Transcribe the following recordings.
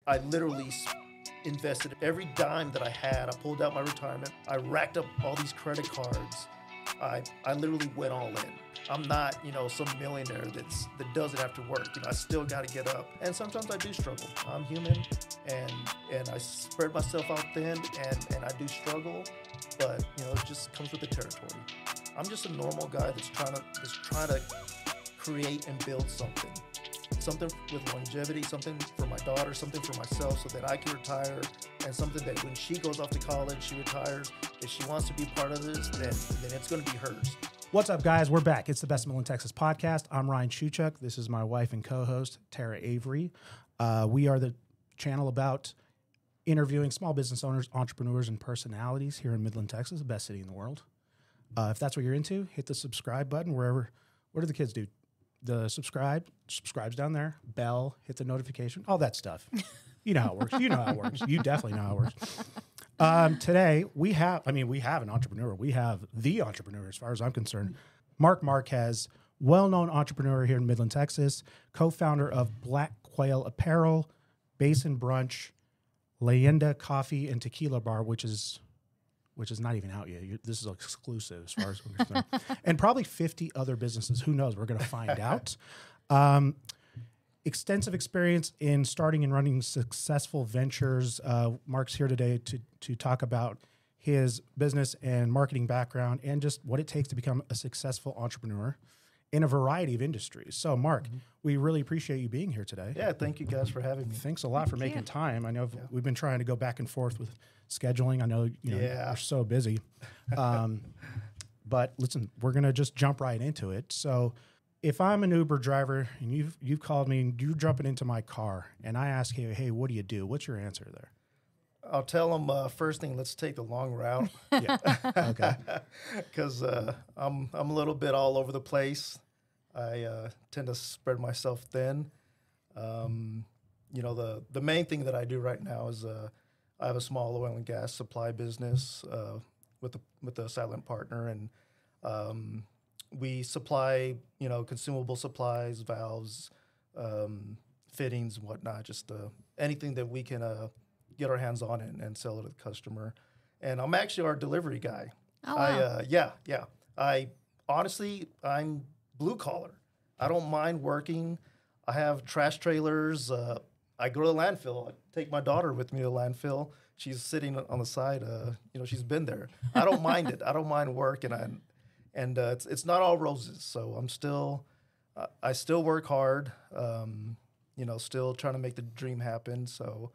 I literally invested every dime that I had. I pulled out my retirement. I racked up all these credit cards. I literally went all in. I'm not, some millionaire that doesn't have to work. I still got to get up. And sometimes I do struggle. I'm human, and I spread myself out thin, and I do struggle. But it just comes with the territory. I'm just a normal guy that's trying to create and build something with longevity, something for my daughter, something for myself, so that I can retire, and something that when she goes off to college, she retires. If she wants to be part of this, then it's going to be hers. What's up, guys? We're back. It's the Best Midland, Texas podcast. I'm Ryan Shuchuk. This is my wife and co-host, Tara Avery. We are the channel about interviewing small business owners, entrepreneurs, and personalities here in Midland, Texas, the best city in the world. If that's what you're into, hit the subscribe button wherever. What do the kids do? The subscribe's down there. Bell, hit the notification, all that stuff. You know how it works. You know how it works. You definitely know how it works. Today, we have an entrepreneur. We have the entrepreneur, as far as I'm concerned. Mark Marquez, well-known entrepreneur here in Midland, Texas, co-founder of Black Quail Apparel, Basin Brunch, Leyenda Coffee and Tequila Bar, which is not even out yet. This is exclusive as far as I'm concerned. And probably 50 other businesses. Who knows? We're going to find out. Extensive experience in starting and running successful ventures. Mark's here today to talk about his business and marketing background and just what it takes to become a successful entrepreneur in a variety of industries. So, Mark, we really appreciate you being here today. Yeah, thank you guys for having me. Thanks a lot for making time. I know we've been trying to go back and forth with scheduling. I know you're so busy. But listen, we're going to just jump right into it. So if I'm an Uber driver and you've called me and you're jumping into my car and I ask you, hey, what do you do? What's your answer there? I'll tell them first thing, let's take the long route. Yeah. Okay. Because I'm a little bit all over the place. I tend to spread myself thin. The main thing that I do right now is I have a small oil and gas supply business with a silent partner, and we supply consumable supplies, valves, fittings, and whatnot. Just anything that we can get our hands on and sell it to the customer. And I'm actually our delivery guy. Oh, wow. I'm blue collar. I don't mind working. I have trash trailers. I go to the landfill. I take my daughter with me to the landfill. She's sitting on the side. She's been there. I don't mind it. I don't mind work, and it's not all roses. So I still work hard. Still trying to make the dream happen. So.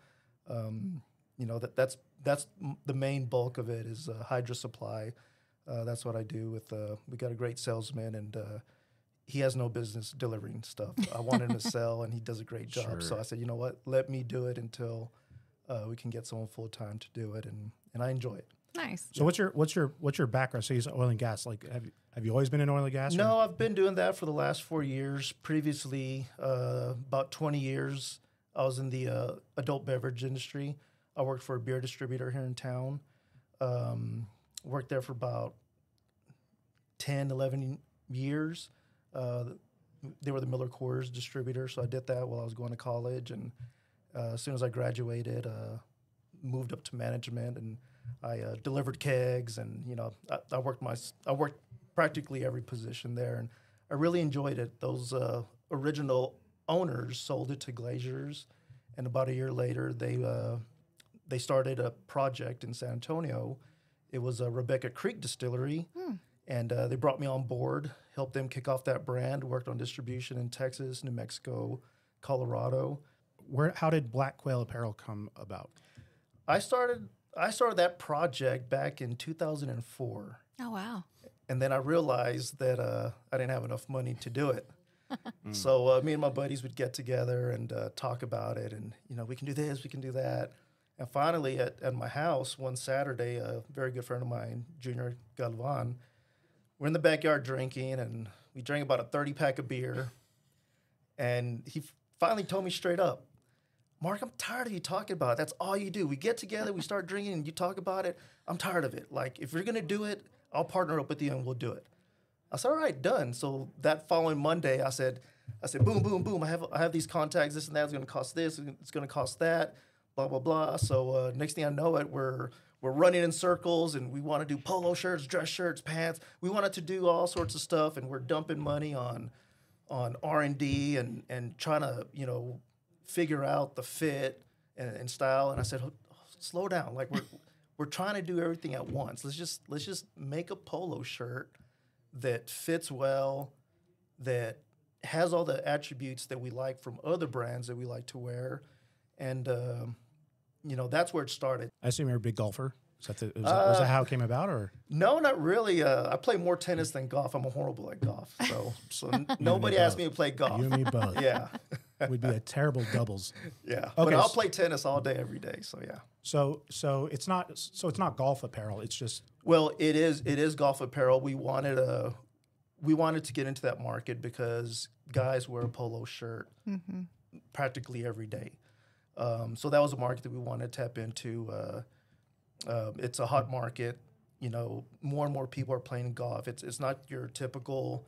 That's the main bulk of it is hydro supply. That's what I do with, we got a great salesman, and he has no business delivering stuff. I want him to sell, and he does a great job. Sure. So I said, you know what, let me do it until we can get someone full time to do it, and I enjoy it. Nice. So what's your background? So you said oil and gas. Like, have you always been in oil and gas? No, I've been doing that for the last 4 years. Previously, about 20 years. I was in the adult beverage industry. I worked for a beer distributor here in town. Worked there for about 10, 11 years. They were the Miller Coors distributor, so I did that while I was going to college. And as soon as I graduated, moved up to management, and I delivered kegs. And I worked practically every position there, and I really enjoyed it. Those original owners sold it to glaziers, and about a year later, they started a project in San Antonio. It was a Rebecca Creek distillery, and they brought me on board, helped them kick off that brand, worked on distribution in Texas, New Mexico, Colorado. How did Black Quail Apparel come about? I started that project back in 2004. Oh, wow. And then I realized that I didn't have enough money to do it. So me and my buddies would get together and talk about it, and we can do this, we can do that. And finally, at my house one Saturday, a very good friend of mine, Junior Galvan, we're in the backyard drinking, and we drank about a 30-pack of beer. And he finally told me straight up, Mark, I'm tired of you talking about it. That's all you do. We get together, we start drinking, and you talk about it. I'm tired of it. Like, if you're going to do it, I'll partner up with you, and we'll do it. I said, all right, done. So that following Monday, I said, I said, boom, boom, boom. I have these contacts. This and that is going to cost this. It's going to cost that. Blah blah blah. So next thing I know, we're running in circles, and we want to do polo shirts, dress shirts, pants. We wanted to do all sorts of stuff, and we're dumping money on R&D and trying to figure out the fit and style. And I said, slow down. Like we're trying to do everything at once. Let's just make a polo shirt that fits well, that has all the attributes that we like from other brands that we like to wear, and that's where it started. I assume you're a big golfer. Was that how it came about, or? No, not really. I play more tennis than golf. I'm horrible at golf, so nobody asked me to play golf. You and me both. Yeah, we'd be a terrible doubles. Yeah, okay, but I'll play tennis all day, every day. So yeah. So it's not golf apparel. It's just it is golf apparel. We wanted to get into that market because guys wear a polo shirt practically every day. So that was a market that we wanted to tap into. It's a hot market. More and more people are playing golf. It's not your typical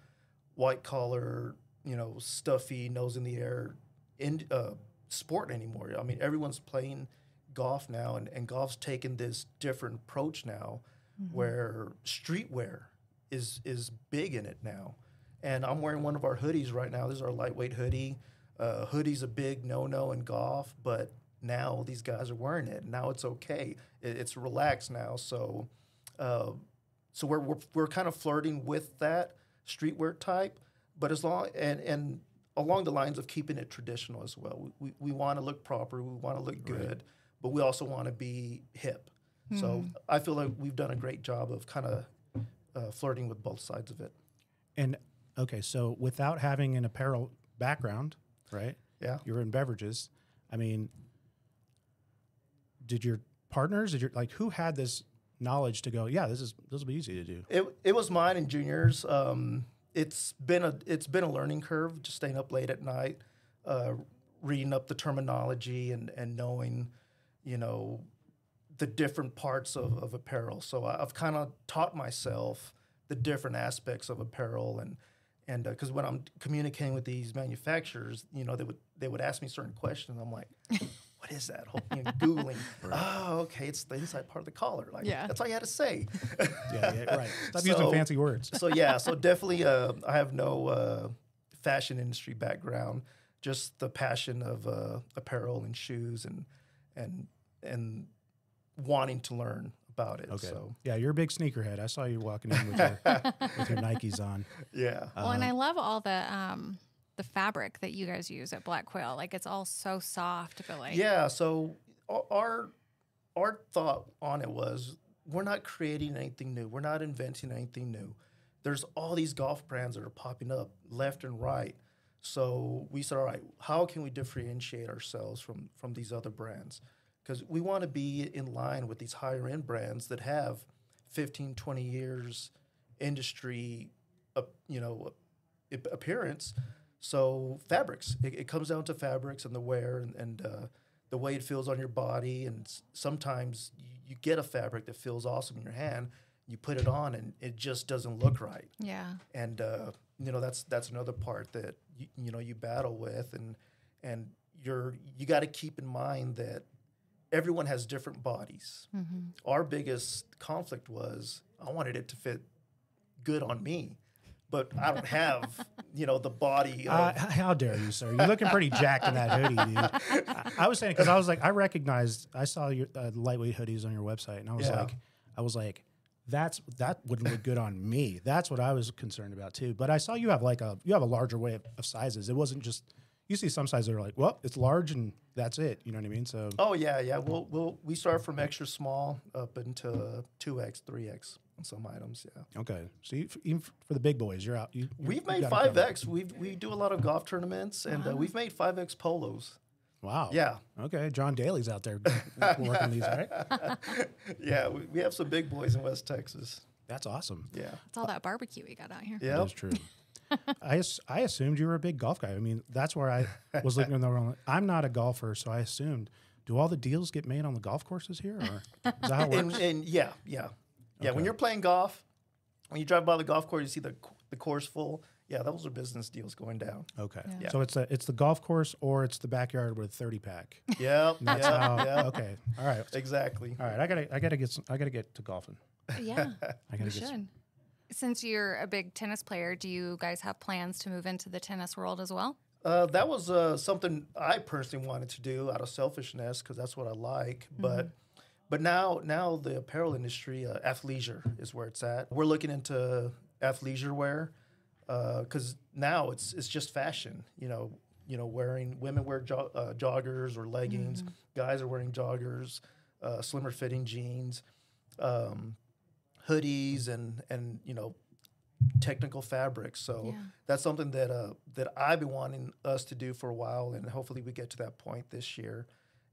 white collar, stuffy, nose in the air sport anymore. I mean, everyone's playing golf now, and golf's taken this different approach now, where streetwear is big in it now. And I'm wearing one of our hoodies right now. This is our lightweight hoodie. Hoodie's a big no-no in golf, but now these guys are wearing it. Now it's okay. It's relaxed now. So we're kind of flirting with that streetwear type, but and along the lines of keeping it traditional as well. We want to look proper. We want to look good, but we also want to be hip. So I feel like we've done a great job of kind of flirting with both sides of it. And okay, so without having an apparel background, right? Yeah. You're in beverages. I mean, did your partners, who had this knowledge to go, yeah, this will be easy to do? It was mine and Junior's. It's been a learning curve, just staying up late at night, reading up the terminology and knowing, the different parts of apparel. So I've kind of taught myself the different aspects of apparel, and because when I'm communicating with these manufacturers, they would ask me certain questions. I'm like, what is that? Googling. Oh, okay, it's the inside part of the collar. That's all you had to say. yeah, right. Stop using fancy words. So definitely, I have no fashion industry background, just the passion of apparel and shoes and wanting to learn about it. Okay. So yeah, you're a big sneakerhead. I saw you walking in with your Nikes on. Yeah. Well, and I love all the fabric that you guys use at Black Quail. Like, it's all so soft, but yeah. So our thought on it was, we're not creating anything new. We're not inventing anything new. There's all these golf brands that are popping up left and right. So we said, all right, how can we differentiate ourselves from these other brands? Because we want to be in line with these higher end brands that have 15, 20 years industry, appearance. So fabrics, it comes down to fabrics and the wear and the way it feels on your body. And sometimes you get a fabric that feels awesome in your hand. You put it on and it just doesn't look right. Yeah. And that's another part that you battle with, and you got to keep in mind that everyone has different bodies. Our biggest conflict was, I wanted it to fit good on me, but I don't have, the body. How dare you, sir? You're looking pretty jacked in that hoodie, dude. I was saying, because I was like, I saw your lightweight hoodies on your website, and I was like, that wouldn't look good on me. That's what I was concerned about too. But I saw you have a larger way of sizes. It wasn't just, you see some sizes that are like, well, it's large and that's it. You know what I mean? So. Oh yeah. We start from extra small up into 2X, 3X on some items. Yeah. Okay. So even for the big boys, you're out. We've made 5X. We do a lot of golf tournaments, and we've made 5X polos. Wow. Yeah. Okay. John Daly's out there working these, right? Yeah. We have some big boys in West Texas. That's awesome. Yeah. It's all that barbecue we got out here. Yeah. That's true. I assumed you were a big golf guy. I mean, that's where I was looking in the wrong. I'm not a golfer, so I assumed. Do all the deals get made on the golf courses here, or is that how it works? And yeah. Okay. When you're playing golf, when you drive by the golf course, you see the course full. yeah, those are business deals going down. Okay. Yeah. So it's the golf course or it's the backyard with a 30-pack. Yep. That's yep, how. yep. Okay. All right. Exactly. All right. I gotta get to golfing. Yeah, I you gotta should. Since you're a big tennis player, do you guys have plans to move into the tennis world as well? That was something I personally wanted to do out of selfishness because that's what I like. But now the apparel industry, athleisure is where it's at. We're looking into athleisure wear because now it's just fashion. Women wear joggers or leggings. Guys are wearing joggers, slimmer fitting jeans, hoodies, and technical fabrics. So that's something that I've been wanting us to do for a while, and hopefully we get to that point this year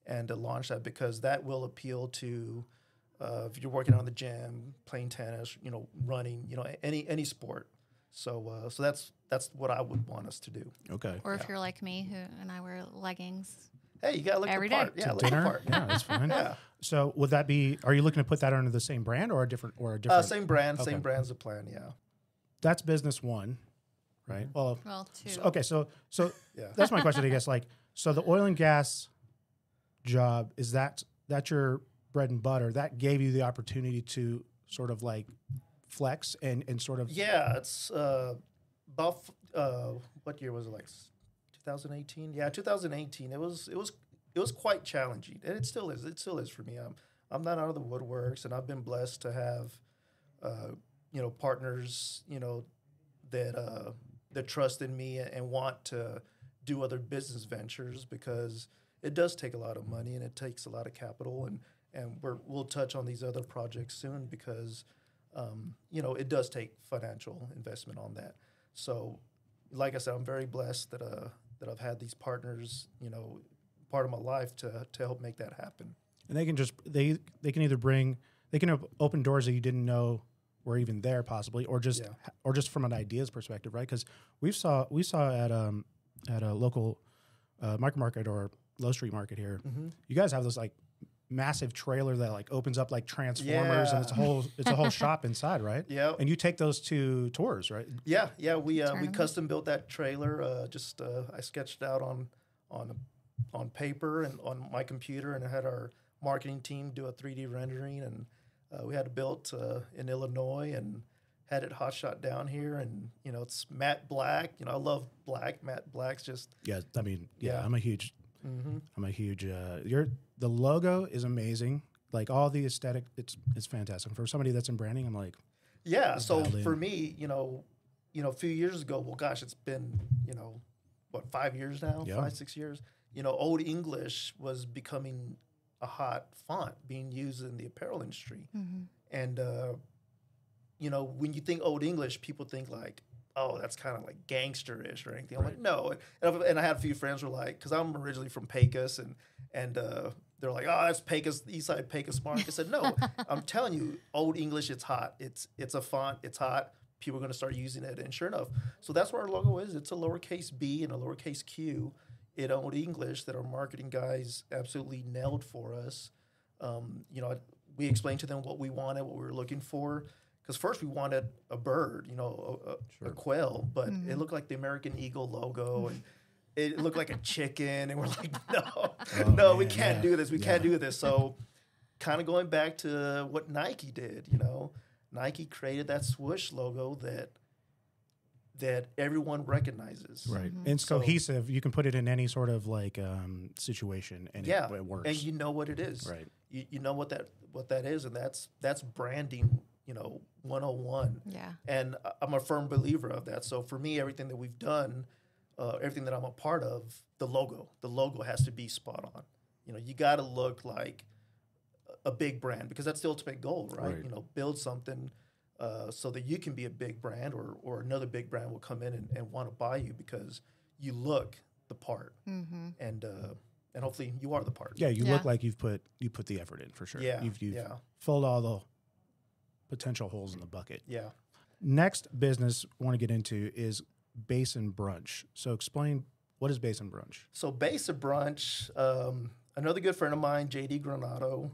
and to launch that because that will appeal to if you're working on the gym, playing tennis, running, any sport. So that's what I would want us to do. Okay. Or if you're like me, and I wear leggings. Hey, you gotta look Every the part. day. Yeah, To look the dinner? part. Yeah, that's fine. Yeah. So would that be? Are you looking to put that under the same brand or a different? Same brand, Okay. same brand's the plan. Yeah. That's business one, right? Well, Well, two. okay. So Yeah. that's my question, I guess. Like, so the oil and gas job is that's your bread and butter. That gave you the opportunity to sort of like flex and sort of. Yeah, it's about what year was it? Like 2018. Yeah, 2018. It was quite challenging, and it still is. It still is for me. I'm not out of the woodworks, and I've been blessed to have partners that trust in me and want to do other business ventures because it does take a lot of money and it takes a lot of capital, and we'll touch on these other projects soon because it does take financial investment on that. So, like I said, I'm very blessed that I've had these partners, part of my life to help make that happen. And they can just they can either open doors that you didn't know were even there possibly, or just from an ideas perspective, right? Because we saw at a local market market or Low Street Market here, you guys have this like massive trailer that like opens up like Transformers and it's a whole shop inside, right? Yeah. And you take those to tours, right? Yeah. We custom built that trailer. I sketched it out on paper and on my computer, and I had our marketing team do a 3D rendering, and we had it built in Illinois and had it hot shot down here, and it's matte black. I love black. Matte black's just I'm a huge the logo is amazing. Like all the aesthetic, it's fantastic. For somebody that's in branding, I'm like, yeah. So dialed in. for me, a few years ago, well, gosh, it's been 5 years now, Yeah. 5-6 years. Old English was becoming a hot font being used in the apparel industry, and when you think Old English, people think like, oh, that's kind of like gangsterish or anything. I'm like, no. And I had a few friends who were like, because I'm originally from Pecos, and they're like, oh, that's Pecos, East Side Pecos Mark. I said, no, I'm telling you, Old English, it's hot. It's a font. It's hot. People are going to start using it. And sure enough, so that's what our logo is. It's a lowercase b and a lowercase q in Old English that our marketing guys absolutely nailed for us. We explained to them what we wanted, what we were looking for. Because first we wanted a bird, a quail, but it looked like the American Eagle logo, and it looked like a chicken, and we're like, we can't do this. We can't do this. So kind of going back to what Nike did, Nike created that swoosh logo that everyone recognizes. right. And it's cohesive. You can put it in any sort of like situation, and it works. And you know what it is. Right. You know what that is, and that's branding. 101. Yeah. And I'm a firm believer of that. So for me, everything that we've done, everything that I'm a part of, the logo has to be spot on. You got to look like a big brand because that's the ultimate goal, right? Build something so that you can be a big brand or another big brand will come in and want to buy you because you look the part. And hopefully you are the part. Yeah, you look like you put the effort in for sure. Yeah. You've filled all the potential holes in the bucket. Yeah. Next business I want to get into is Basin Brunch. So explain, what is Basin Brunch? So Basin Brunch, another good friend of mine, JD Granado,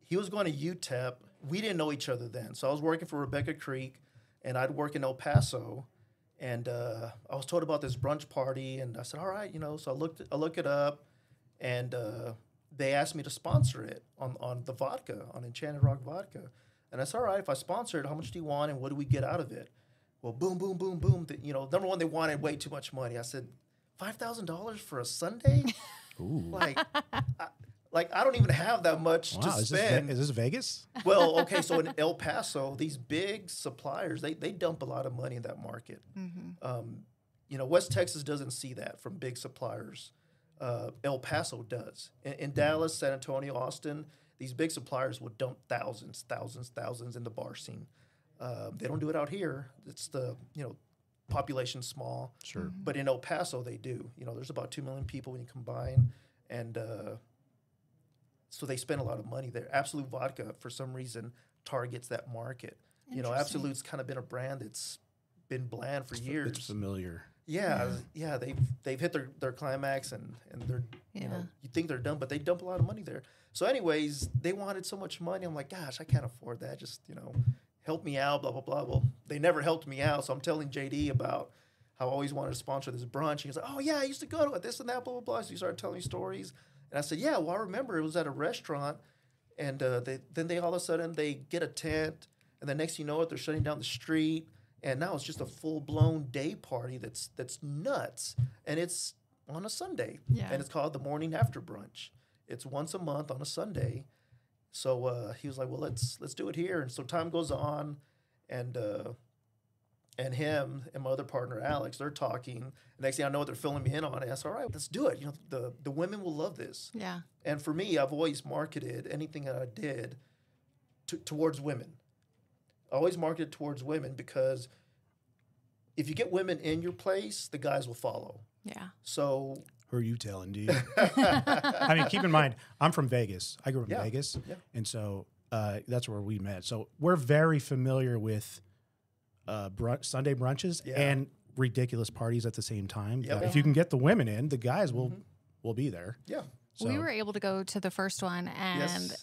he was going to UTEP. We didn't know each other then. So I was working for Rebecca Creek, and I'd work in El Paso, and I was told about this brunch party, and I said, all right, So I look it up, and they asked me to sponsor it on the vodka, on Enchanted Rock vodka, and I said, all right, if I sponsor it, how much do you want, and what do we get out of it? Well, boom, boom, boom, boom. Number one, they wanted way too much money. I said, $5,000 for a Sunday? Ooh. I don't even have that much to spend. Is this Vegas? Well, okay, so in El Paso, these big suppliers, they dump a lot of money in that market. West Texas doesn't see that from big suppliers. El Paso does. In Dallas, San Antonio, Austin, these big suppliers would dump thousands in the bar scene. They don't do it out here. It's the, population's small. Sure. But in El Paso, they do. There's about 2 million people when you combine, and so they spend a lot of money there. Absolute Vodka, for some reason, targets that market. Absolute's kind of been a brand that's been bland for years. It's familiar. Yeah. They've hit their climax, and they're you think they're done, but they dump a lot of money there. So, anyways, they wanted so much money. I'm like, gosh, I can't afford that. Just help me out, blah blah blah. Well, they never helped me out, so I'm telling JD about how I always wanted to sponsor this brunch. He's like, oh yeah, I used to go to it, this and that, blah blah blah. So he started telling me stories. And I said, yeah, well, I remember it was at a restaurant, and they all of a sudden they get a tent, and the next thing you know it, they're shutting down the street, and now it's just a full-blown day party that's nuts, and it's on a Sunday, and it's called the Morning After Brunch. It's once a month on a Sunday. So he was like, well, let's do it here. And so time goes on, and him and my other partner, Alex, they're talking. The next thing I know, they're filling me in on it. I said, all right, let's do it. The women will love this. Yeah. And for me, I've always marketed anything that I did towards women. I always marketed towards women because if you get women in your place, the guys will follow. Yeah. So who are you telling, dude? I mean, keep in mind, I'm from Vegas. I grew up in Vegas. Yeah. And so that's where we met. So we're very familiar with Sunday brunches and ridiculous parties at the same time. Yep. If you can get the women in, the guys will be there. Yeah. So. We were able to go to the first one, and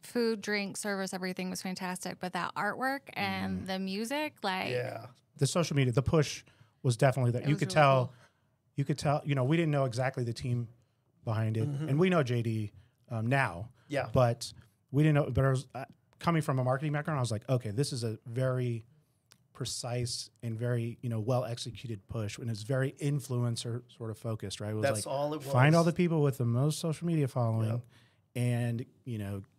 food, drink, service, everything was fantastic. But that artwork and the music, the social media, the push was definitely that. You could tell. We didn't know exactly the team behind it, and we know JD now. Yeah. But we didn't know. But I was coming from a marketing background. I was like, okay, this is a very precise and very well executed push, and it's very influencer sort of focused, right? It was That's all it was. Find all the people with the most social media following, and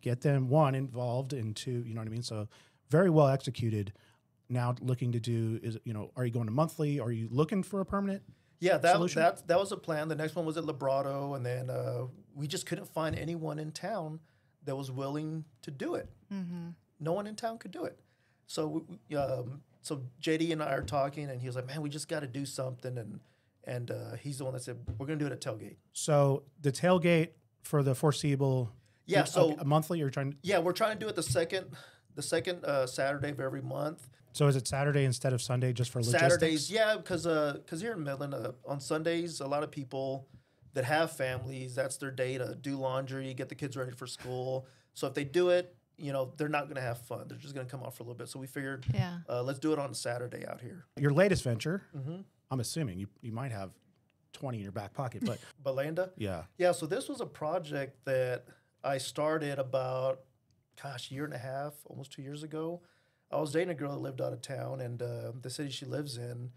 get them involved, and two, you know what I mean. So very well executed. Now looking to do is are you going to monthly? Are you looking for a permanent? Yeah, that was a plan. The next one was at Librado, and then we just couldn't find anyone in town that was willing to do it. No one in town could do it. So so JD and I are talking, and he was like, man, we just got to do something. And he's the one that said, we're going to do it at Tailgate. So the Tailgate for the foreseeable, a monthly, you're trying to? Yeah, we're trying to do it the second Saturday of every month. So is it Saturday instead of Sunday just for logistics? Saturdays, yeah, because here in Midland, on Sundays, a lot of people that have families, that's their day to do laundry, get the kids ready for school. So if they do it, they're not going to have fun. They're just going to come out for a little bit. So we figured, let's do it on a Saturday out here. Your latest venture, I'm assuming you might have 20 in your back pocket, but Belanda? Yeah. Yeah, so this was a project that I started about, a year and a half, almost 2 years ago. I was dating a girl that lived out of town, and the city she lives in,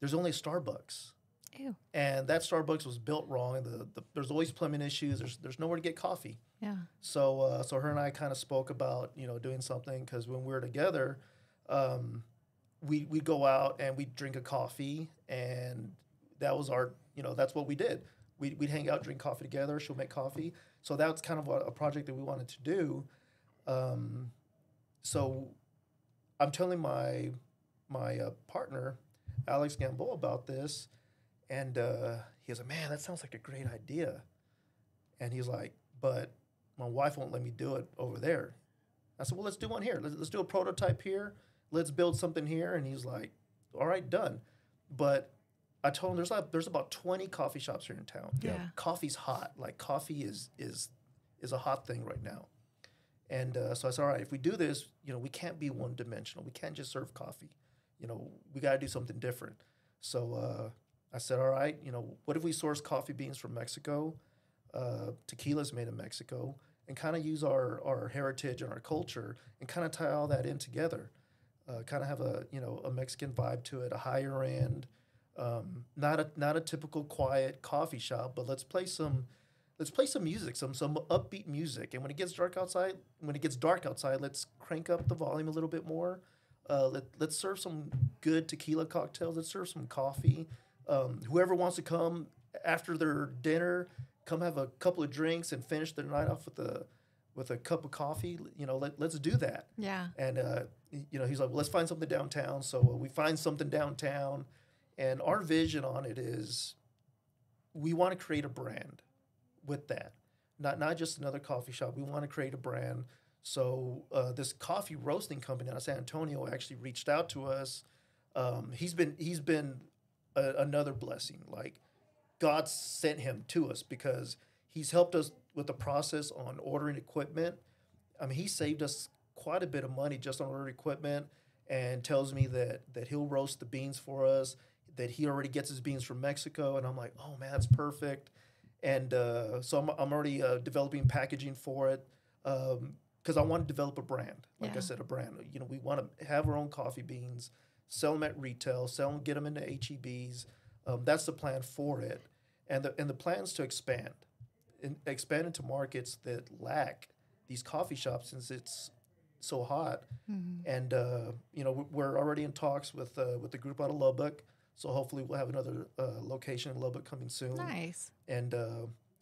there's only a Starbucks. Ew. And that Starbucks was built wrong. There's always plumbing issues. There's nowhere to get coffee. Yeah. So her and I kind of spoke about doing something, because when we were together, we'd go out and we'd drink a coffee, and that was our that's what we did. We'd hang out, drink coffee together. She'll make coffee. So that's kind of a project that we wanted to do. So I'm telling my partner, Alex Gamboa, about this, and he was like, man, that sounds like a great idea. And he's like, but my wife won't let me do it over there. I said, well, let's do one here. Let's do a prototype here. Let's build something here. And he's like, all right, done. But I told him there's about 20 coffee shops here in town. Yeah. Coffee's hot. Like, coffee is a hot thing right now. And so I said, all right, if we do this, we can't be one dimensional. We can't just serve coffee. We got to do something different. So I said, all right, what if we source coffee beans from Mexico? Tequila's made in Mexico, and kind of use our heritage and our culture and kind of tie all that in together. Kind of have a Mexican vibe to it, a higher end, not a typical quiet coffee shop, but let's play some music, some upbeat music. And when it gets dark outside, let's crank up the volume a little bit more. Let's serve some good tequila cocktails. Let's serve some coffee. Whoever wants to come after their dinner, come have a couple of drinks and finish their night off with a cup of coffee. Let's do that. Yeah. And he's like, well, let's find something downtown. So we find something downtown, and our vision on it is we want to create a brand with that, not just another coffee shop. We want to create a brand. So this coffee roasting company out of San Antonio actually reached out to us. He's been another blessing. Like, God sent him to us because he's helped us with the process on ordering equipment. I mean, he saved us quite a bit of money just on ordering equipment, and tells me that he'll roast the beans for us, that he already gets his beans from Mexico. And I'm like, oh man, that's perfect. And so I'm already developing packaging for it, because I want to develop a brand. Like I said, a brand. We want to have our own coffee beans, sell them at retail, get them into HEBs. That's the plan for it, and the plans to expand into markets that lack these coffee shops since it's so hot. Mm-hmm. And we're already in talks with the group out of Lubbock. So hopefully we'll have another location in Lubbock coming soon. Nice. And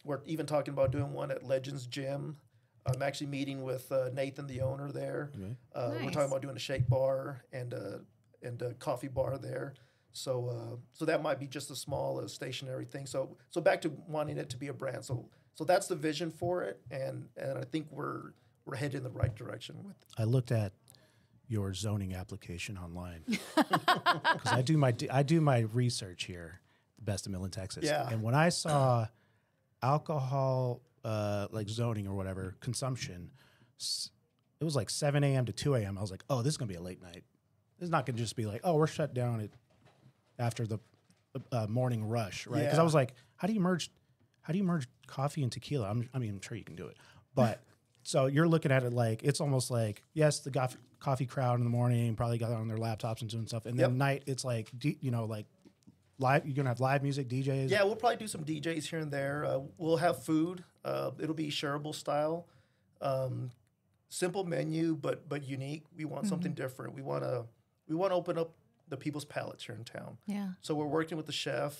we're even talking about doing one at Legends Gym. I'm actually meeting with Nathan, the owner there. Mm-hmm. Nice. We're talking about doing a shake bar and a coffee bar there. So that might be just a small stationary thing. So back to wanting it to be a brand. So that's the vision for it, and I think we're headed in the right direction with it. I looked at your zoning application online because I do my research here, the best of Midland, Texas. Yeah. And when I saw alcohol like zoning or whatever consumption, it was like 7 a.m. to 2 a.m. I was like, oh, this is gonna be a late night. It's not gonna just be like, oh, we're shut down after the morning rush, right? Because I was like, how do you merge coffee and tequila? I'm sure you can do it, but. So you're looking at it like it's almost like, yes, the coffee crowd in the morning probably got on their laptops and doing stuff, and then night it's like like live. You're gonna have live music, DJs. Yeah, we'll probably do some DJs here and there. We'll have food. It'll be shareable style, simple menu, but unique. We want something different. We want to open up the people's palates here in town. Yeah. So we're working with the chef.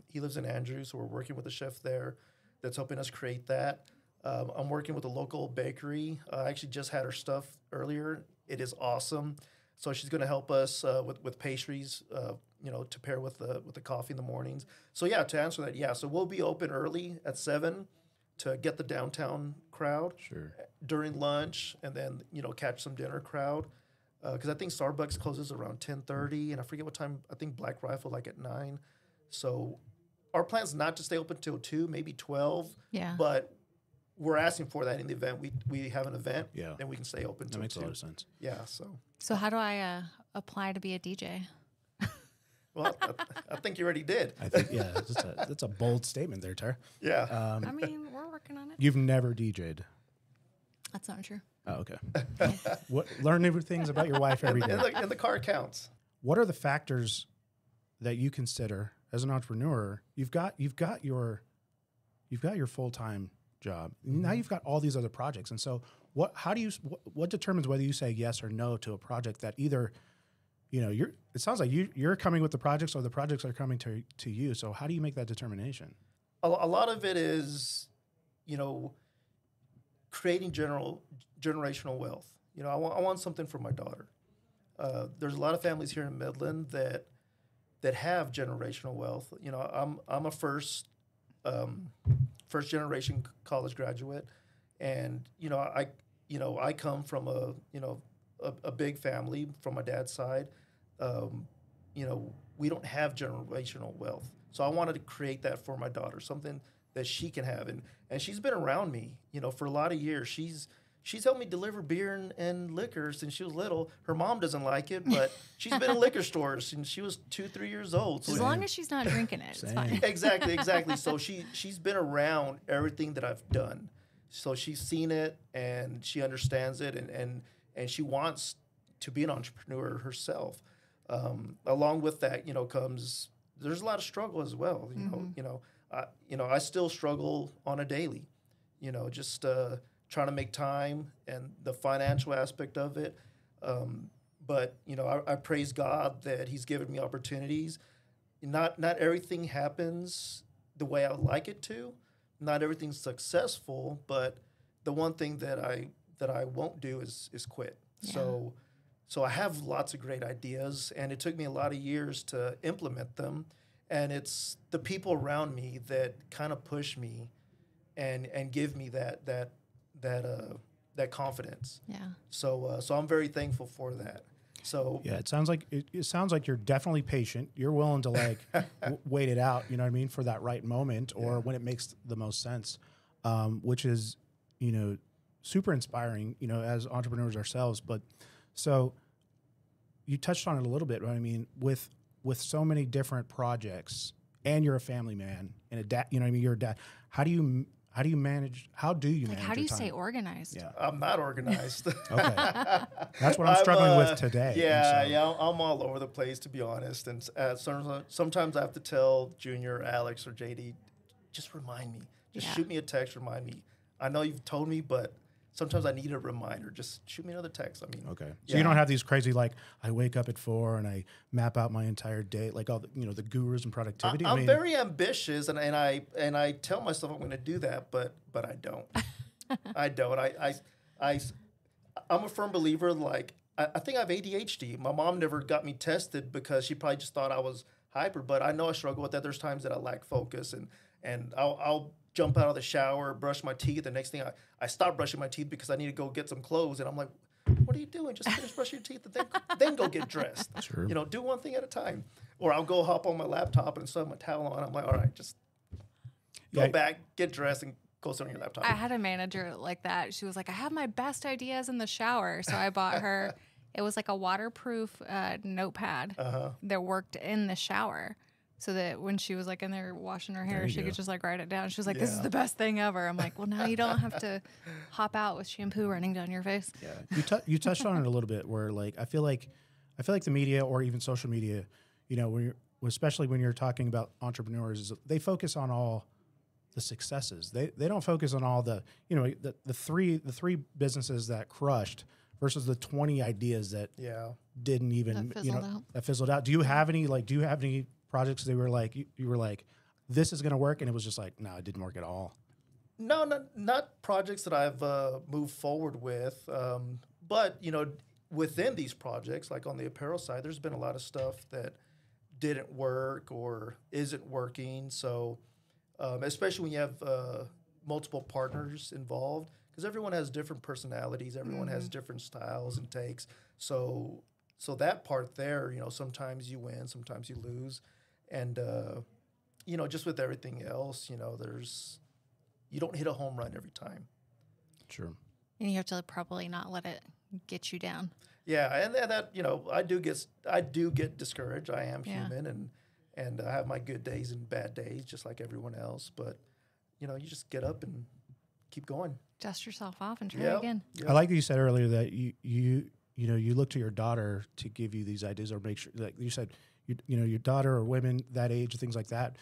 He lives in Andrews, so we're working with the chef there that's helping us create that. I'm working with a local bakery. I actually just had her stuff earlier. It is awesome. So she's going to help us with pastries, to pair with the coffee in the mornings. So yeah, to answer that, so we'll be open early at 7 to get the downtown crowd. Sure. During lunch, and then catch some dinner crowd. Because I think Starbucks closes around 10:30, and I forget what time. I think Black Rifle like at 9. So our plan is not to stay open till 2, maybe 12. Yeah. But we're asking for that in the event we have an event. Yeah. Then we can stay open. That makes a lot of sense. Yeah. So how do I apply to be a DJ? Well, I think you already did. I think that's a bold statement there, Tara. Yeah. I mean, we're working on it. You've never DJ'd. That's not true. Oh, okay. Learn new things about your wife every day. And the car counts. What are the factors that you consider as an entrepreneur? You've got your full-time job. Now you've got all these other projects, and so what determines whether you say yes or no to a project that either it sounds like you're coming with the projects or the projects are coming to you. So how do you make that determination? A lot of it is creating generational wealth. I want something for my daughter. There's a lot of families here in Midland that have generational wealth. I'm a first generation college graduate, and I come from a big family from my dad's side. We don't have generational wealth, so I wanted to create that for my daughter, something that she can have, and she's been around me, for a lot of years. She's she's helped me deliver beer and liquor since she was little. Her mom doesn't like it, but she's been in liquor stores since she was 2-3 years old. So as long as she's not drinking it, it's fine. Exactly. So she's been around everything that I've done. So she's seen it and she understands it, and she wants to be an entrepreneur herself. Along with that, comes there's a lot of struggle as well. I still struggle on a daily. Just trying to make time and the financial aspect of it. But I praise God that He's given me opportunities. Not everything happens the way I would like it to. Not everything's successful, but the one thing that I won't do is quit. Yeah. So I have lots of great ideas, and it took me a lot of years to implement them. And it's the people around me that kind of push me and give me that confidence. Yeah. So I'm very thankful for that. So yeah, it sounds like you're definitely patient. You're willing to wait it out, you know what I mean, for that right moment or when it makes the most sense, which is, super inspiring, as entrepreneurs ourselves. But so you touched on it a little bit, right? I mean, with so many different projects, and you're a family man and a dad, you're a dad. How do you manage? How do you manage? How do you time? stay organized? Yeah, I'm not organized. Okay, that's what I'm struggling with today. Yeah, I'm all over the place, to be honest. And sometimes I have to tell Junior, Alex, or JD, just remind me. Just shoot me a text, remind me. I know you've told me, but sometimes I need a reminder. Just shoot me another text. I mean, okay. So you don't have these crazy I wake up at 4 and I map out my entire day, like all the gurus and productivity. I'm very ambitious, and I tell myself I'm going to do that, but I don't. I don't. I'm a firm believer. I think I have ADHD. My mom never got me tested because she probably just thought I was hyper. But I know I struggle with that. There's times that I lack focus, and I'll jump out of the shower, brush my teeth. The next thing I stop brushing my teeth because I need to go get some clothes. And I'm like, what are you doing? Just finish brushing your teeth and then go get dressed. Sure. Do one thing at a time. Or I'll go hop on my laptop and set my towel on. I'm like, all right, just go back, get dressed, and go sit on your laptop. I had a manager like that. She was like, I have my best ideas in the shower. So I bought her, it was like a waterproof notepad that worked in the shower. So that when she was in there washing her hair, she could just write it down. She was like, this is the best thing ever. I'm like, well, now you don't have to hop out with shampoo running down your face. Yeah. You touched on it a little bit where I feel like the media or even social media, especially when you're talking about entrepreneurs, they focus on all the successes. They don't focus on all the three businesses that crushed versus the 20 ideas that didn't even, that fizzled out. Do you have any projects they were you were like, this is going to work, and it was just no, it didn't work at all? No, not projects that I've moved forward with. But, within these projects, like on the apparel side, there's been a lot of stuff that didn't work or isn't working. So especially when you have multiple partners involved, because everyone has different personalities, everyone has different styles and takes. So that part there, sometimes you win, sometimes you lose. And, just with everything else, you don't hit a home run every time. Sure. And you have to probably not let it get you down. Yeah, and that, I do get discouraged. I am human, and I have my good days and bad days, just like everyone else. But, you just get up and keep going. Dust yourself off and try again. Yep. I like that you said earlier that you look to your daughter to give you these ideas, or make sure, like you said, your daughter or women that age, things like that.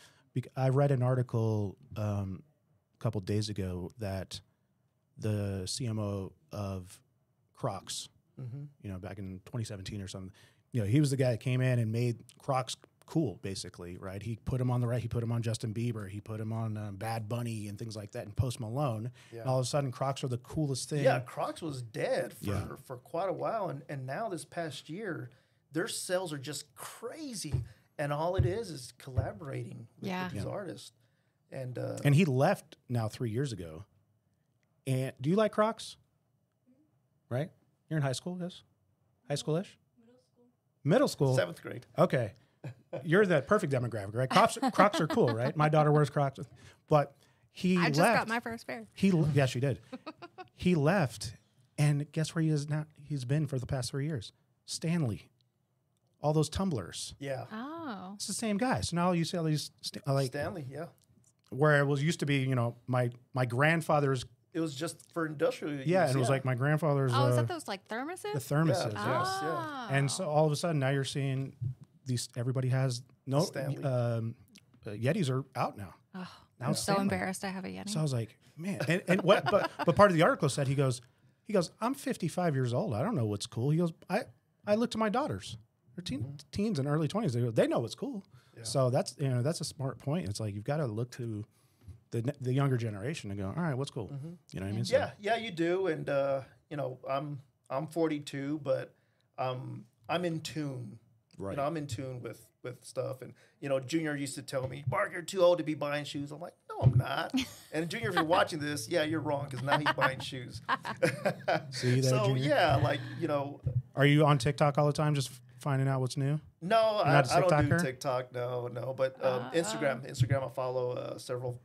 I read an article a couple days ago that the CMO of Crocs, back in 2017 or something, he was the guy that came in and made Crocs cool, basically, right? He put him on Justin Bieber, he put him on Bad Bunny and things like that, and Post Malone. Yeah. And all of a sudden, Crocs are the coolest thing. Yeah, Crocs was dead for quite a while, and now this past year, their sales are just crazy, and all it is collaborating with these artists. And he left now 3 years ago. And do you like Crocs? Right? You're in high school, yes? High school-ish? Middle school. 7th grade. Okay. You're the perfect demographic, right? Crocs are cool, right? My daughter wears Crocs. But I just got my first pair. Yeah, she did. He left, And guess where he is now? He's been for the past 3 years. Stanley. All those tumblers. Yeah. Oh. It's the same guy. So now you see all these Stanley, yeah. where it was used to be, you know, my grandfather's. It was just for industrial use. Yeah, and it was like my grandfather's. Oh, is that those like thermoses? The thermoses. Yeah, Yes. Oh. And so all of a sudden now you're seeing these. Everybody has no. Stanley. Yetis are out now. Oh, Now I'm it's so Stanley. embarrassed I have a Yeti. So I was like, man, and what? But part of the article said he goes, I'm 55 years old. I don't know what's cool. He goes, I look to my daughters. They're teens and early 20s. They know what's cool. Yeah. So that's a smart point. It's like you've got to look to the younger generation and go, all right, what's cool? Mm-hmm. You know what I mean? So, yeah, you do. And you know, I'm 42, but I'm in tune. Right. You know, I'm in tune with stuff. And you know, Junior used to tell me, Mark, you're too old to be buying shoes. I'm like, no, I'm not. And Junior, if you're watching this, yeah, you're wrong because now he's buying shoes. See you there, so Junior? yeah, like, you know. Are you on TikTok all the time, just finding out what's new? No, I don't do TikTok. No. But Instagram, I follow several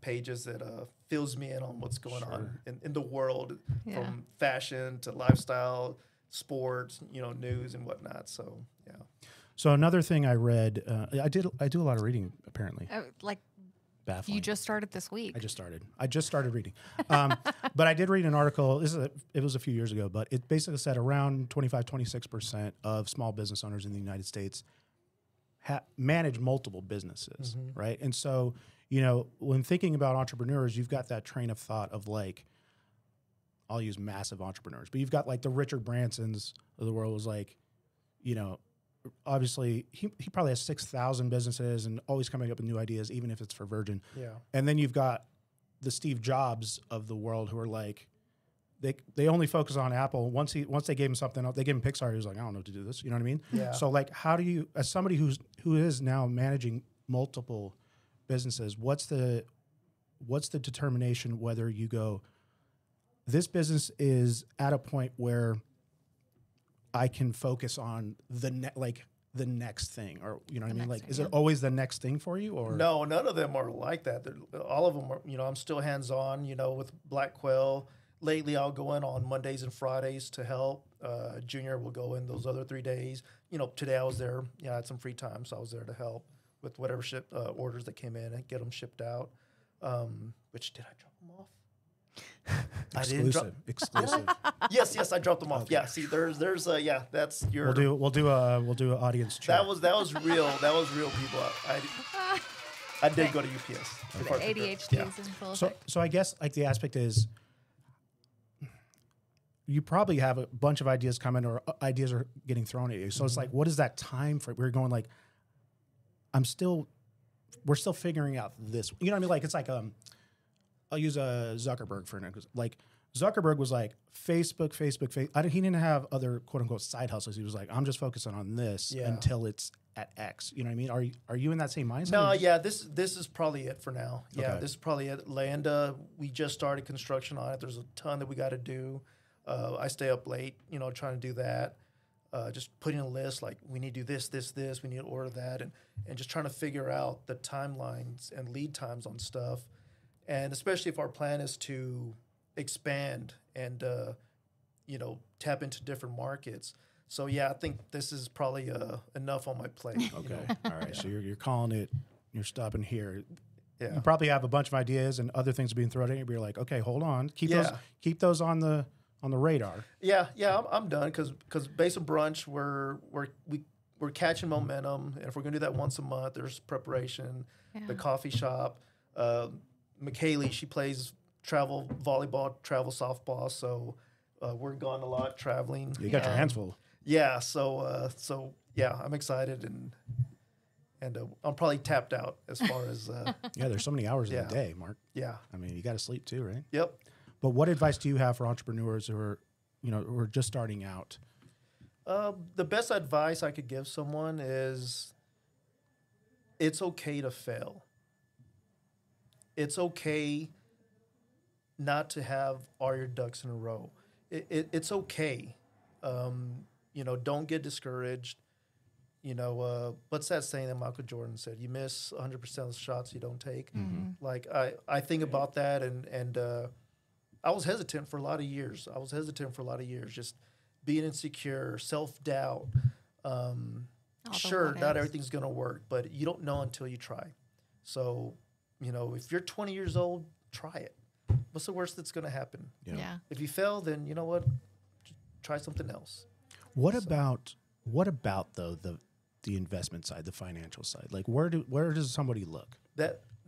pages that fills me in on what's going on in the world, from fashion to lifestyle, sports, you know, news and whatnot. So yeah. So another thing I read, I do a lot of reading apparently. Like Baffling. you just started this week. I just started reading. But I did read an article. It was a few years ago, but it basically said around 26% of small business owners in the United States manage multiple businesses, right? And so, you know, when thinking about entrepreneurs, you've got that train of thought of like, I'll use massive entrepreneurs, but you've got like the Richard Bransons of the world was like, you know, obviously he probably has 6,000 businesses and always coming up with new ideas, even if it's for Virgin. Yeah. And then you've got the Steve Jobs of the world who are like, they only focus on Apple. Once they gave him something else, they gave him Pixar. He was like, I don't know what to do this. You know what I mean? Yeah. So like, how do you, as somebody who is now managing multiple businesses, what's the determination whether you go, this business is at a point where I can focus on the next thing, or you know what I mean? Like, is it always the next thing for you, or no? None of them are like that. All of them are. You know, I'm still hands on. You know, with Black Quail. Lately, I'll go in on Mondays and Fridays to help. Junior will go in those other 3 days. You know, today I was there. I had some free time, so I was there to help with whatever orders that came in and get them shipped out. Which did I drop them off? Exclusive. Yes, I dropped them off. Okay. Yeah, see, there's that's your. We'll do an audience chat. That was real. That was real, people. I did go to UPS. The ADHD is in full effect. So I guess like the aspect is, you probably have a bunch of ideas coming, or ideas are getting thrown at you. So it's like, what is that time frame? We're going like, we're still figuring out this. You know what I mean? Like it's like I'll use Zuckerberg for an example. Like Zuckerberg was like Facebook. He didn't have other quote unquote side hustles. He was like, I'm just focusing on this until it's at X. You know what I mean? Are you in that same mindset? No, yeah. This is probably it for now. Yeah, Okay. this is probably it. Land, we just started construction on it. There's a ton that we got to do. I stay up late, you know, trying to do that. Just putting a list like we need to do this. We need to order that, and just trying to figure out the timelines and lead times on stuff. And especially if our plan is to expand and, you know, tap into different markets. So, yeah, I think this is probably enough on my plate. Okay. You know? All right. So you're calling it, you're stopping here. Yeah. You probably have a bunch of ideas and other things being thrown at you. But you're like, okay, hold on. Keep those on the radar. Yeah, I'm done because based on brunch, we're catching momentum. And if we're going to do that once a month, there's preparation, the coffee shop. McKaylee, she plays travel volleyball, travel softball, so we're gone a lot traveling. You got your hands full. Yeah, so I'm excited and I'm probably tapped out as far as There's so many hours in a day, Mark. Yeah. I mean, you got to sleep too, right? Yep. But what advice do you have for entrepreneurs who are just starting out? The best advice I could give someone is it's okay to fail. It's okay not to have all your ducks in a row. It's okay. You know, don't get discouraged. You know, what's that saying that Michael Jordan said? You miss 100% of the shots you don't take. Mm-hmm. Like, I think about that and I was hesitant for a lot of years. Just being insecure, self-doubt. Sure, not everything's going to work, but you don't know until you try. So, if you're 20 years old, try it. What's the worst that's going to happen? Yeah. If you fail, then you know what? Try something else. What about though the investment side, the financial side? Like where does somebody look?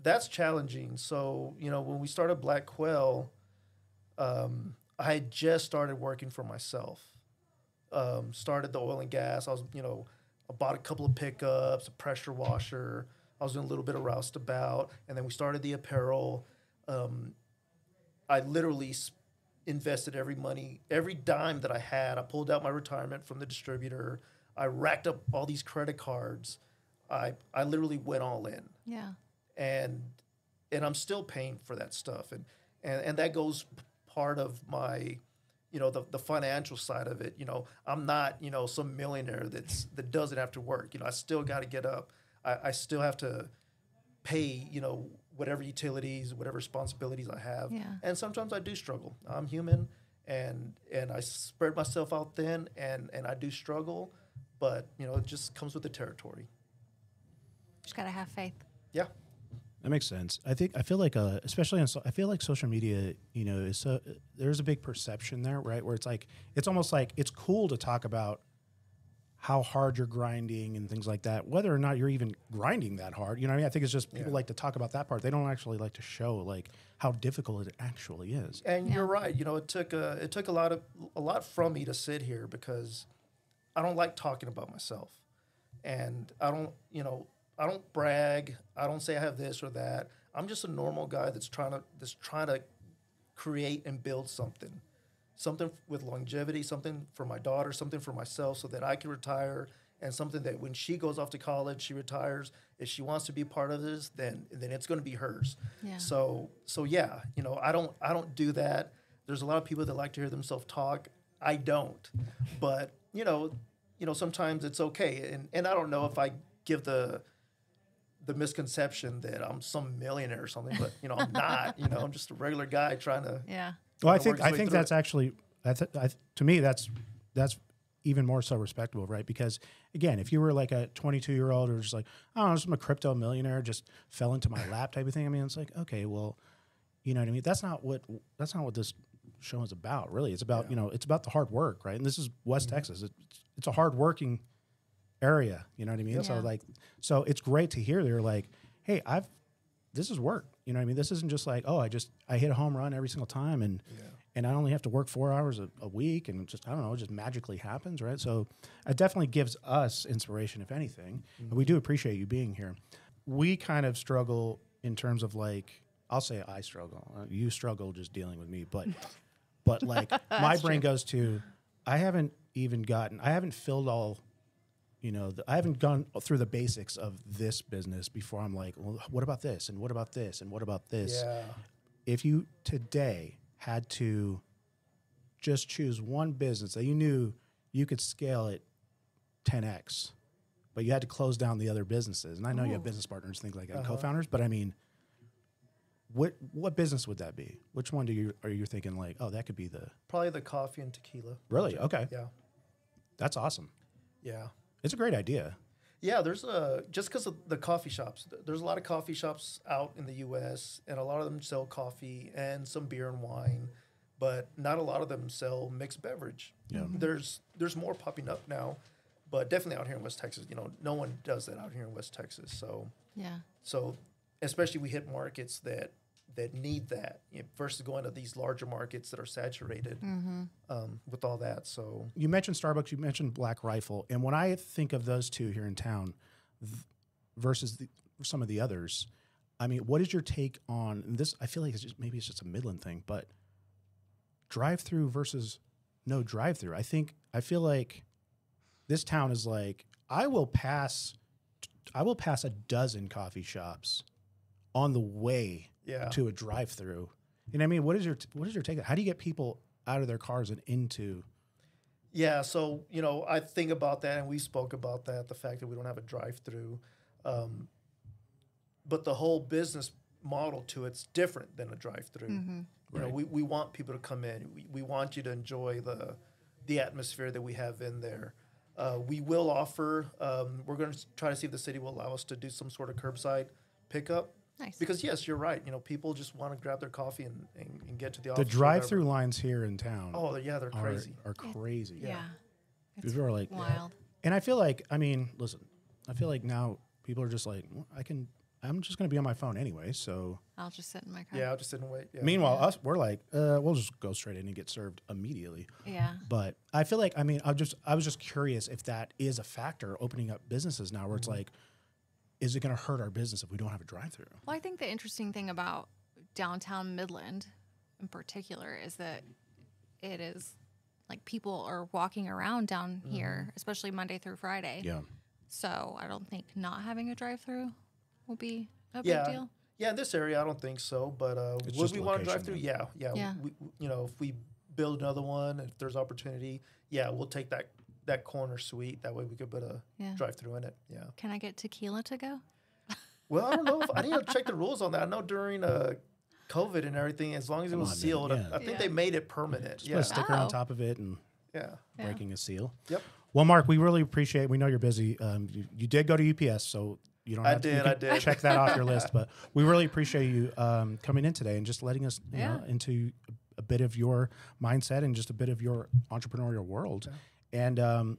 That's challenging. So, when we started Black Quail, I had just started working for myself. Started the oil and gas. I bought a couple of pickups, a pressure washer. I was doing a little bit of roustabout, and then we started the apparel. I literally invested every dime that I had. I pulled out my retirement from the distributor. I racked up all these credit cards. I literally went all in. Yeah. And I'm still paying for that stuff. And that goes part of my, the financial side of it. I'm not, some millionaire that doesn't have to work. I still got to get up. I still have to pay, whatever utilities, whatever responsibilities I have. Yeah. And sometimes I do struggle. I'm human, and I spread myself out thin, and I do struggle, but, it just comes with the territory. Just got to have faith. Yeah. That makes sense. I feel like, especially I feel like social media, there's a big perception there, right? Where it's almost like it's cool to talk about how hard you're grinding and things like that, whether or not you're even grinding that hard. You know what I mean? I think it's just people like to talk about that part. They don't actually like to show like how difficult it actually is. And you're right. It took a lot from me to sit here because I don't like talking about myself, and I don't brag. I don't say I have this or that. I'm just a normal guy that's trying to create and build something with longevity, something for my daughter, something for myself so that I can retire, and something that when she goes off to college, she retires. If she wants to be part of this, then it's going to be hers. Yeah. So yeah, I don't do that. There's a lot of people that like to hear themselves talk. I don't. But, sometimes it's okay. And I don't know if I give the misconception that I'm some millionaire or something, but I'm not. I'm just a regular guy trying to. Yeah. Well, I think that's actually to me that's even more so respectable, right? Because again, if you were like a 22-year-old or just like, oh, I'm a crypto millionaire, just fell into my lap type of thing. I mean, it's like, okay, well, you know what I mean? That's not what this show is about, really. It's about it's about the hard work, right? And this is West Texas. It's a hard working area, you know what I mean? Yeah. So it's great to hear they're like, hey, this is work. You know what I mean? This isn't just like, oh, I hit a home run every single time and I only have to work 4 hours a week and just, I don't know, it just magically happens, right? So it definitely gives us inspiration, if anything. Mm-hmm. And we do appreciate you being here. We kind of struggle in terms of like, I'll say I struggle. You struggle just dealing with me, but like my brain goes to, I haven't filled all, I haven't gone through the basics of this business before I'm like, well, what about this? And what about this? And what about this? Yeah. If you today had to just choose one business that you knew you could scale it 10x, but you had to close down the other businesses. And I know you have business partners, things like that, co-founders, but I mean, what business would that be? Which one are you thinking like, oh, that could be probably the coffee and tequila. Really? Okay. Yeah. That's awesome. Yeah. It's a great idea. Yeah, there's just because of the coffee shops. There's a lot of coffee shops out in the U.S., and a lot of them sell coffee and some beer and wine, but not a lot of them sell mixed beverage. Yeah. There's more popping up now, but definitely out here in West Texas, no one does that out here in West Texas. So Yeah. So especially we hit markets that need that versus going to these larger markets that are saturated with all that. So you mentioned Starbucks, you mentioned Black Rifle, and when I think of those two here in town versus some of the others, I mean, what is your take on this? I feel like maybe it's just a Midland thing, but drive-through versus no drive-through. I feel like this town is like, I will pass a dozen coffee shops on the way to a drive-through. You know what I mean? What is your take? How do you get people out of their cars and into? Yeah, so I think about that, and we spoke about that, the fact that we don't have a drive-through, but the whole business model to it's different than a drive-through. You know, we want people to come in. We want you to enjoy the atmosphere that we have in there. We will offer, we're going to try to see if the city will allow us to do some sort of curbside pickup. Nice. Because, yes, you're right. You know, people just want to grab their coffee and get to the office. The drive-through lines here in town they're crazy. Are crazy. Yeah. People are like, wild. And I feel like, I mean, listen, I feel like now people are just like, well, I'm just going to be on my phone anyway, so. I'll just sit in my car. Yeah, I'll just sit and wait. Yeah. Meanwhile, we're like, we'll just go straight in and get served immediately. Yeah. But I feel like, I mean, I was just curious if that is a factor opening up businesses now where it's like, is it going to hurt our business if we don't have a drive-through? Well, I think the interesting thing about downtown Midland in particular is that it is like people are walking around down here, especially Monday through Friday. Yeah. So I don't think not having a drive-through will be a big deal. Yeah, in this area, I don't think so. But would we want to drive through? Yeah. We, you know, if we build another one, if there's opportunity, we'll take that corner suite. That way we could put a drive-through in it. Yeah. Can I get tequila to go? Well, I don't know. I need to check the rules on that. I know during COVID and everything, as long as it was sealed, I think they made it permanent. Just put a sticker on top of it and breaking a seal. Yep. Well, Mark, we really appreciate it. We know you're busy. You did go to UPS, so you don't have to check that off your list. But we really appreciate you coming in today and just letting us know into a bit of your mindset and just a bit of your entrepreneurial world. Yeah. And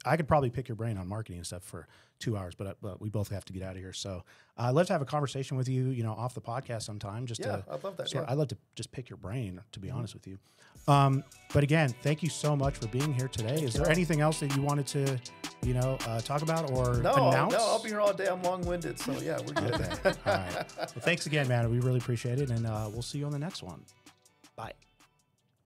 I could probably pick your brain on marketing and stuff for 2 hours, but we both have to get out of here. So I'd love to have a conversation with you, off the podcast sometime. I'd love that. I'd love to just pick your brain, to be honest with you. But again, thank you so much for being here today. Is there anything else that you wanted to, talk about or announce? No, I'll be here all day. I'm long-winded, so we're good. Okay. All right. Well, thanks again, man. We really appreciate it, and we'll see you on the next one. Bye.